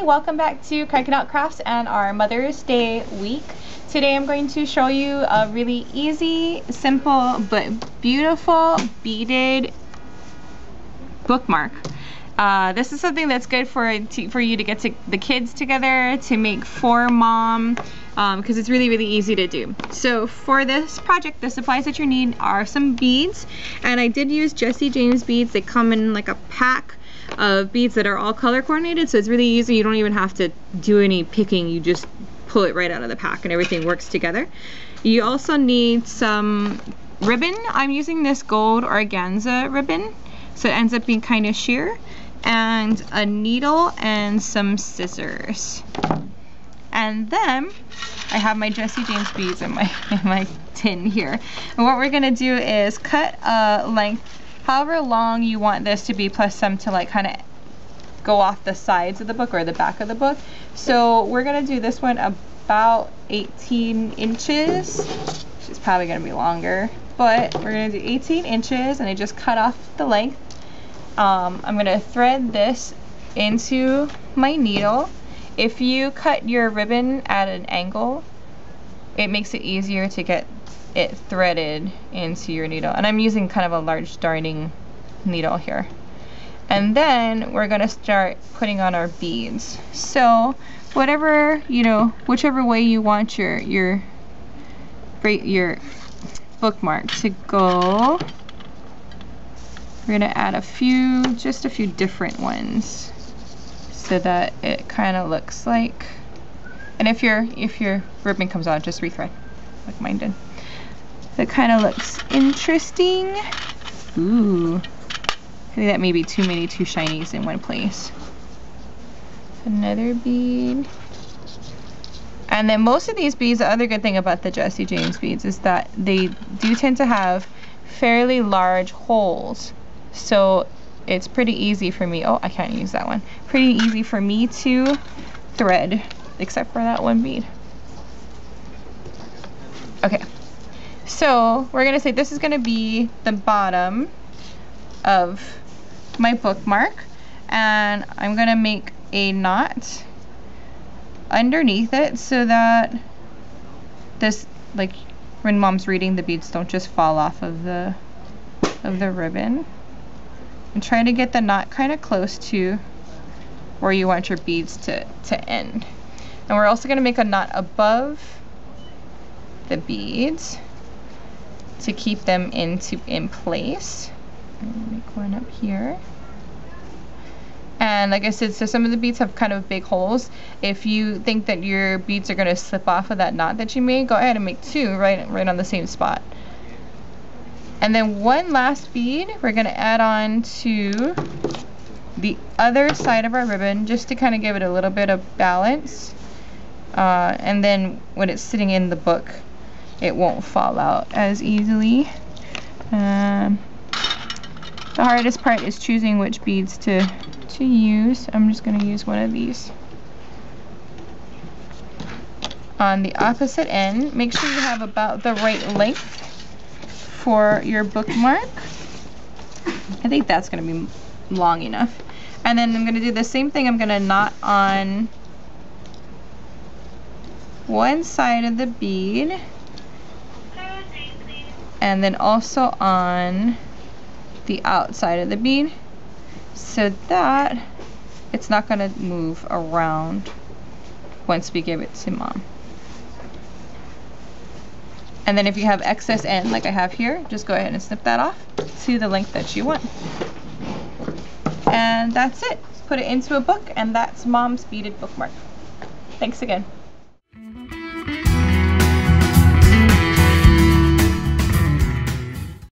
welcome back to Crankin Crafts and our Mother's Day week. Today I'm going to show you a really easy, simple, but beautiful beaded bookmark. This is something that's good for you to get the kids together to make for mom, because it's really easy to do. So for this project, the supplies that you need are some beads, and I did use Jesse James beads. They come in like a pack of beads that are all color coordinated, so it's really easy. You don't even have to do any picking. You just pull it right out of the pack and everything works together. You also need some ribbon. I'm using this gold organza ribbon, so it ends up being kind of sheer, and a needle and some scissors. And then I have my Jesse James beads in my tin here. And what we're gonna do is cut a length however long you want this to be, plus some to like kind of go off the sides of the book or the back of the book. So we're gonna do this one about 18 inches, which is probably gonna be longer, but we're gonna do 18 inches, and I just cut off the length. I'm gonna thread this into my needle. If you cut your ribbon at an angle, it makes it easier to get it threaded into your needle. And I'm using kind of a large darning needle here. And then we're gonna start putting on our beads. So whatever, whichever way you want your bookmark to go, we're gonna add just a few different ones so that it kind of looks like, and if your ribbon comes out, just rethread like mine did. That kind of looks interesting. Ooh, I think that may be too many too shinies in one place. Another bead. And then most of these beads, the other good thing about the Jesse James beads is that they do tend to have fairly large holes. So it's pretty easy for me, oh, I can't use that one. Pretty easy for me to thread, except for that one bead. Okay. So we're gonna say this is gonna be the bottom of my bookmark, and I'm gonna make a knot underneath it so that this, like when mom's reading, the beads don't just fall off of the ribbon. And try to get the knot kind of close to where you want your beads to end. And we're also gonna make a knot above the beads to keep them in place. I'm gonna make one up here. And like I said, so some of the beads have kind of big holes. If you think that your beads are gonna slip off of that knot that you made, go ahead and make two right on the same spot. And then one last bead we're gonna add on to the other side of our ribbon, just to kind of give it a little bit of balance. And then when it's sitting in the book, it won't fall out as easily. The hardest part is choosing which beads to use. I'm just going to use one of these. On the opposite end, make sure you have about the right length for your bookmark. I think that's going to be long enough. And then I'm going to do the same thing. I'm going to knot on one side of the bead, and then also on the outside of the bead, so that it's not going to move around once we give it to mom. And then if you have excess end like I have here, just go ahead and snip that off to the length that you want. And that's it. Put it into a book, and that's mom's beaded bookmark. Thanks again.